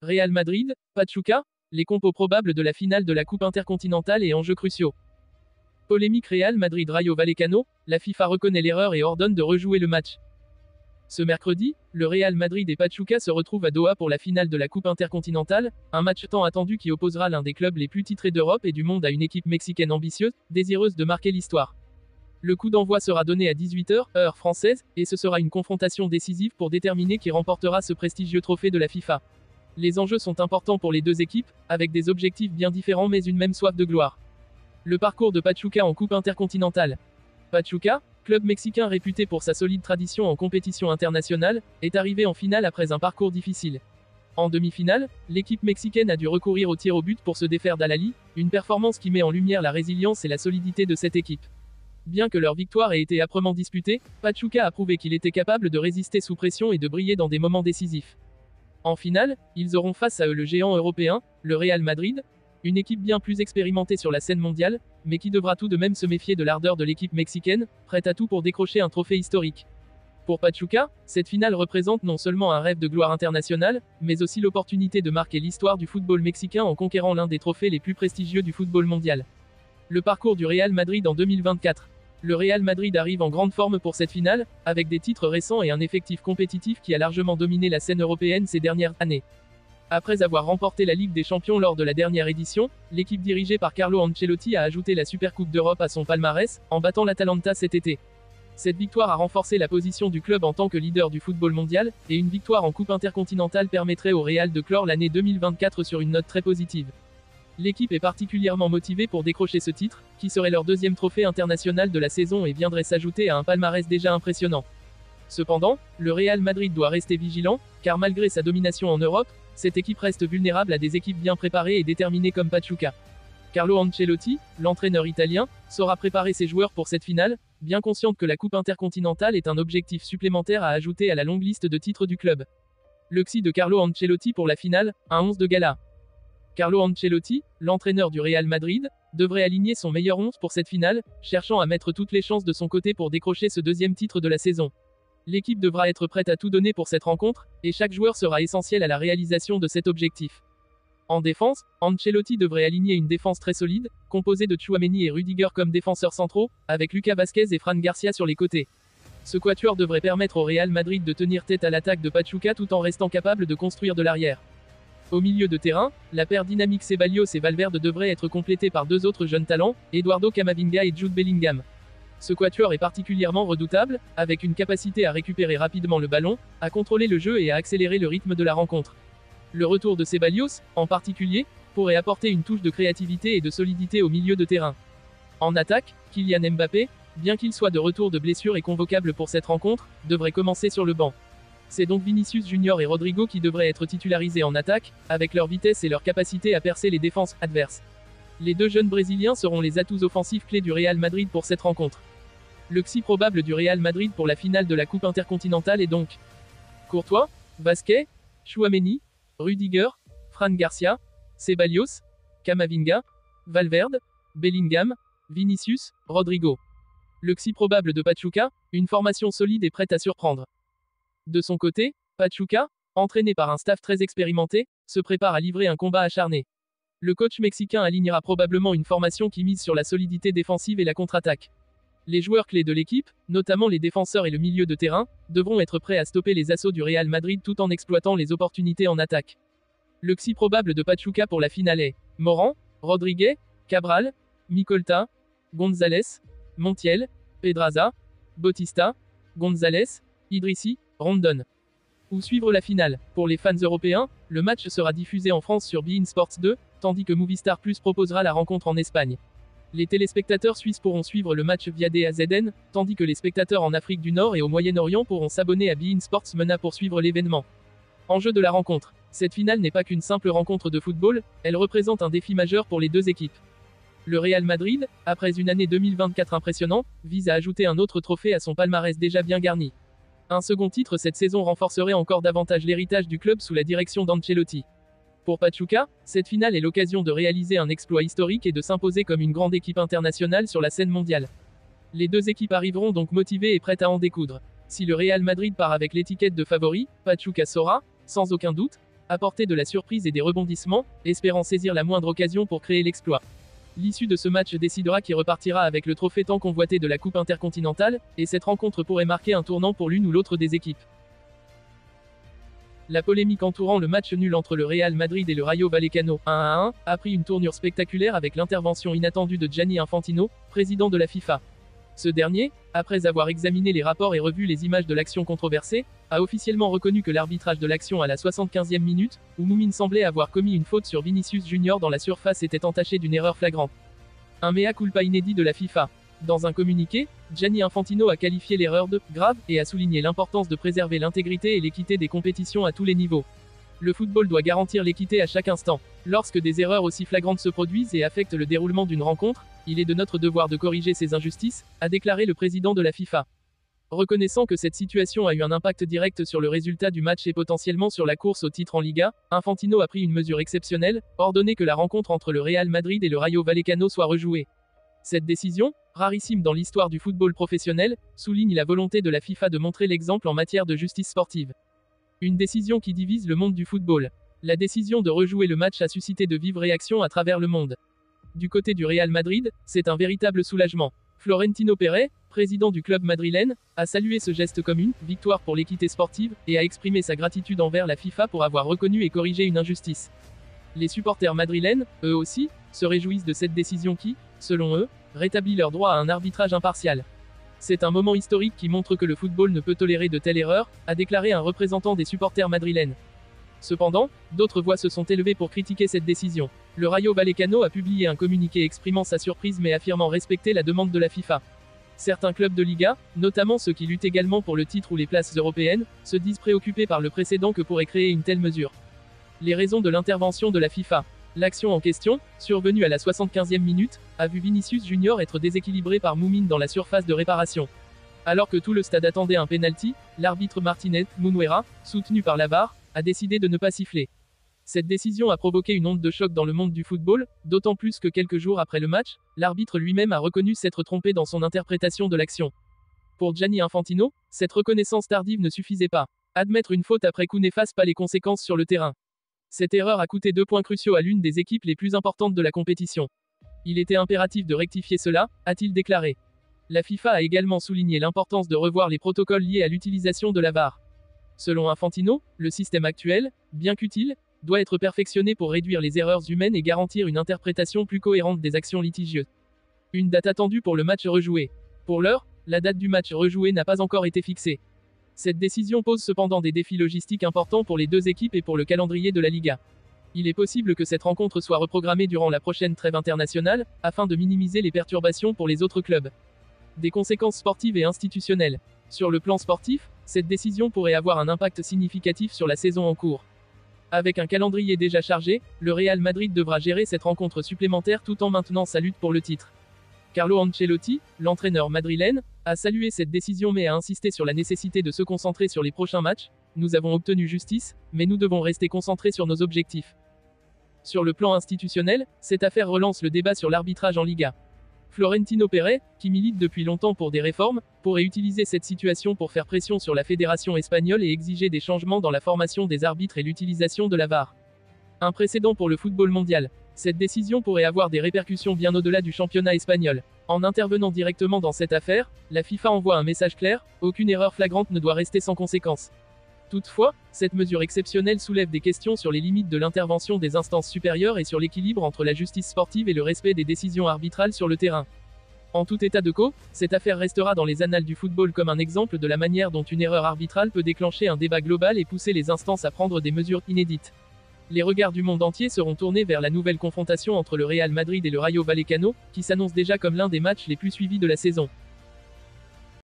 Real Madrid, Pachuca, les compos probables de la finale de la Coupe intercontinentale et enjeux cruciaux. Polémique Real Madrid-Rayo Vallecano, la FIFA reconnaît l'erreur et ordonne de rejouer le match. Ce mercredi, le Real Madrid et Pachuca se retrouvent à Doha pour la finale de la Coupe intercontinentale, un match tant attendu qui opposera l'un des clubs les plus titrés d'Europe et du monde à une équipe mexicaine ambitieuse, désireuse de marquer l'histoire. Le coup d'envoi sera donné à 18 h, heure française, et ce sera une confrontation décisive pour déterminer qui remportera ce prestigieux trophée de la FIFA. Les enjeux sont importants pour les deux équipes, avec des objectifs bien différents mais une même soif de gloire. Le parcours de Pachuca en Coupe intercontinentale. Pachuca, club mexicain réputé pour sa solide tradition en compétition internationale, est arrivé en finale après un parcours difficile. En demi-finale, l'équipe mexicaine a dû recourir au tir au but pour se défaire d'Al-Ahly, une performance qui met en lumière la résilience et la solidité de cette équipe. Bien que leur victoire ait été âprement disputée, Pachuca a prouvé qu'il était capable de résister sous pression et de briller dans des moments décisifs. En finale, ils auront face à eux le géant européen, le Real Madrid, une équipe bien plus expérimentée sur la scène mondiale, mais qui devra tout de même se méfier de l'ardeur de l'équipe mexicaine, prête à tout pour décrocher un trophée historique. Pour Pachuca, cette finale représente non seulement un rêve de gloire internationale, mais aussi l'opportunité de marquer l'histoire du football mexicain en conquérant l'un des trophées les plus prestigieux du football mondial. Le parcours du Real Madrid en 2024. Le Real Madrid arrive en grande forme pour cette finale, avec des titres récents et un effectif compétitif qui a largement dominé la scène européenne ces dernières années. Après avoir remporté la Ligue des Champions lors de la dernière édition, l'équipe dirigée par Carlo Ancelotti a ajouté la Supercoupe d'Europe à son palmarès, en battant l'Atalanta cet été. Cette victoire a renforcé la position du club en tant que leader du football mondial, et une victoire en Coupe intercontinentale permettrait au Real de clore l'année 2024 sur une note très positive. L'équipe est particulièrement motivée pour décrocher ce titre, qui serait leur deuxième trophée international de la saison et viendrait s'ajouter à un palmarès déjà impressionnant. Cependant, le Real Madrid doit rester vigilant, car malgré sa domination en Europe, cette équipe reste vulnérable à des équipes bien préparées et déterminées comme Pachuca. Carlo Ancelotti, l'entraîneur italien, saura préparer ses joueurs pour cette finale, bien consciente que la Coupe intercontinentale est un objectif supplémentaire à ajouter à la longue liste de titres du club. Le XI de Carlo Ancelotti pour la finale, un 11 de gala. Carlo Ancelotti, l'entraîneur du Real Madrid, devrait aligner son meilleur 11 pour cette finale, cherchant à mettre toutes les chances de son côté pour décrocher ce deuxième titre de la saison. L'équipe devra être prête à tout donner pour cette rencontre, et chaque joueur sera essentiel à la réalisation de cet objectif. En défense, Ancelotti devrait aligner une défense très solide, composée de Tchouaméni et Rudiger comme défenseurs centraux, avec Lucas Vázquez et Fran Garcia sur les côtés. Ce quatuor devrait permettre au Real Madrid de tenir tête à l'attaque de Pachuca tout en restant capable de construire de l'arrière. Au milieu de terrain, la paire dynamique Ceballos et Valverde devrait être complétée par deux autres jeunes talents, Eduardo Camavinga et Jude Bellingham. Ce quatuor est particulièrement redoutable, avec une capacité à récupérer rapidement le ballon, à contrôler le jeu et à accélérer le rythme de la rencontre. Le retour de Ceballos, en particulier, pourrait apporter une touche de créativité et de solidité au milieu de terrain. En attaque, Kylian Mbappé, bien qu'il soit de retour de blessure et convocable pour cette rencontre, devrait commencer sur le banc. C'est donc Vinicius Junior et Rodrigo qui devraient être titularisés en attaque, avec leur vitesse et leur capacité à percer les défenses adverses. Les deux jeunes Brésiliens seront les atouts offensifs clés du Real Madrid pour cette rencontre. Le XI probable du Real Madrid pour la finale de la Coupe intercontinentale est donc Courtois, Vázquez, Tchouaméni, Rudiger, Fran Garcia, Ceballos, Camavinga, Valverde, Bellingham, Vinicius, Rodrigo. Le XI probable de Pachuca, une formation solide et prête à surprendre. De son côté, Pachuca, entraîné par un staff très expérimenté, se prépare à livrer un combat acharné. Le coach mexicain alignera probablement une formation qui mise sur la solidité défensive et la contre-attaque. Les joueurs clés de l'équipe, notamment les défenseurs et le milieu de terrain, devront être prêts à stopper les assauts du Real Madrid tout en exploitant les opportunités en attaque. Le XI probable de Pachuca pour la finale est Morán, Rodríguez, Cabral, Micolta, González, Montiel, Pedraza, Bautista, González, Idrissi, Rondon. Où suivre la finale. Pour les fans européens, le match sera diffusé en France sur beIN Sports 2, tandis que Movistar Plus proposera la rencontre en Espagne. Les téléspectateurs suisses pourront suivre le match via DAZN, tandis que les spectateurs en Afrique du Nord et au Moyen-Orient pourront s'abonner à beIN Sports MENA pour suivre l'événement. Enjeu de la rencontre. Cette finale n'est pas qu'une simple rencontre de football, elle représente un défi majeur pour les deux équipes. Le Real Madrid, après une année 2024 impressionnante, vise à ajouter un autre trophée à son palmarès déjà bien garni. Un second titre cette saison renforcerait encore davantage l'héritage du club sous la direction d'Ancelotti. Pour Pachuca, cette finale est l'occasion de réaliser un exploit historique et de s'imposer comme une grande équipe internationale sur la scène mondiale. Les deux équipes arriveront donc motivées et prêtes à en découdre. Si le Real Madrid part avec l'étiquette de favori, Pachuca saura, sans aucun doute, apporter de la surprise et des rebondissements, espérant saisir la moindre occasion pour créer l'exploit. L'issue de ce match décidera qui repartira avec le trophée tant convoité de la Coupe intercontinentale, et cette rencontre pourrait marquer un tournant pour l'une ou l'autre des équipes. La polémique entourant le match nul entre le Real Madrid et le Rayo Vallecano 1-1 a pris une tournure spectaculaire avec l'intervention inattendue de Gianni Infantino, président de la FIFA. Ce dernier, après avoir examiné les rapports et revu les images de l'action controversée, a officiellement reconnu que l'arbitrage de l'action à la 75e minute, où Moumine semblait avoir commis une faute sur Vinicius Junior dans la surface, était entaché d'une erreur flagrante. Un mea culpa inédit de la FIFA. Dans un communiqué, Gianni Infantino a qualifié l'erreur de « grave » et a souligné l'importance de préserver l'intégrité et l'équité des compétitions à tous les niveaux. Le football doit garantir l'équité à chaque instant. Lorsque des erreurs aussi flagrantes se produisent et affectent le déroulement d'une rencontre, il est de notre devoir de corriger ces injustices, a déclaré le président de la FIFA. Reconnaissant que cette situation a eu un impact direct sur le résultat du match et potentiellement sur la course au titre en Liga, Infantino a pris une mesure exceptionnelle, ordonné que la rencontre entre le Real Madrid et le Rayo Vallecano soit rejouée. Cette décision, rarissime dans l'histoire du football professionnel, souligne la volonté de la FIFA de montrer l'exemple en matière de justice sportive. Une décision qui divise le monde du football. La décision de rejouer le match a suscité de vives réactions à travers le monde. Du côté du Real Madrid, c'est un véritable soulagement. Florentino Pérez, président du club madrilène, a salué ce geste comme une victoire pour l'équité sportive et a exprimé sa gratitude envers la FIFA pour avoir reconnu et corrigé une injustice. Les supporters madrilènes, eux aussi, se réjouissent de cette décision qui, selon eux, rétablit leur droit à un arbitrage impartial. C'est un moment historique qui montre que le football ne peut tolérer de telles erreurs, a déclaré un représentant des supporters madrilènes. Cependant, d'autres voix se sont élevées pour critiquer cette décision. Le Rayo Vallecano a publié un communiqué exprimant sa surprise mais affirmant respecter la demande de la FIFA. Certains clubs de Liga, notamment ceux qui luttent également pour le titre ou les places européennes, se disent préoccupés par le précédent que pourrait créer une telle mesure. Les raisons de l'intervention de la FIFA. L'action en question, survenue à la 75e minute, a vu Vinicius Junior être déséquilibré par Moumine dans la surface de réparation. Alors que tout le stade attendait un penalty, l'arbitre Martinez Munuera, soutenu par la VAR, a décidé de ne pas siffler. Cette décision a provoqué une onde de choc dans le monde du football, d'autant plus que quelques jours après le match, l'arbitre lui-même a reconnu s'être trompé dans son interprétation de l'action. Pour Gianni Infantino, cette reconnaissance tardive ne suffisait pas. Admettre une faute après coup n'efface pas les conséquences sur le terrain. Cette erreur a coûté 2 points cruciaux à l'une des équipes les plus importantes de la compétition. Il était impératif de rectifier cela, a-t-il déclaré. La FIFA a également souligné l'importance de revoir les protocoles liés à l'utilisation de la VAR. Selon Infantino, le système actuel, bien qu'utile, doit être perfectionné pour réduire les erreurs humaines et garantir une interprétation plus cohérente des actions litigieuses. Une date attendue pour le match rejoué. Pour l'heure, la date du match rejoué n'a pas encore été fixée. Cette décision pose cependant des défis logistiques importants pour les deux équipes et pour le calendrier de la Liga. Il est possible que cette rencontre soit reprogrammée durant la prochaine trêve internationale, afin de minimiser les perturbations pour les autres clubs. Des conséquences sportives et institutionnelles. Sur le plan sportif, cette décision pourrait avoir un impact significatif sur la saison en cours. Avec un calendrier déjà chargé, le Real Madrid devra gérer cette rencontre supplémentaire tout en maintenant sa lutte pour le titre. Carlo Ancelotti, l'entraîneur madrilène, a salué cette décision mais a insisté sur la nécessité de se concentrer sur les prochains matchs. Nous avons obtenu justice, mais nous devons rester concentrés sur nos objectifs. Sur le plan institutionnel, cette affaire relance le débat sur l'arbitrage en Liga. Florentino Pérez, qui milite depuis longtemps pour des réformes, pourrait utiliser cette situation pour faire pression sur la fédération espagnole et exiger des changements dans la formation des arbitres et l'utilisation de la VAR. Un précédent pour le football mondial. Cette décision pourrait avoir des répercussions bien au-delà du championnat espagnol. En intervenant directement dans cette affaire, la FIFA envoie un message clair, aucune erreur flagrante ne doit rester sans conséquence. Toutefois, cette mesure exceptionnelle soulève des questions sur les limites de l'intervention des instances supérieures et sur l'équilibre entre la justice sportive et le respect des décisions arbitrales sur le terrain. En tout état de cause, cette affaire restera dans les annales du football comme un exemple de la manière dont une erreur arbitrale peut déclencher un débat global et pousser les instances à prendre des mesures inédites. Les regards du monde entier seront tournés vers la nouvelle confrontation entre le Real Madrid et le Rayo Vallecano, qui s'annonce déjà comme l'un des matchs les plus suivis de la saison.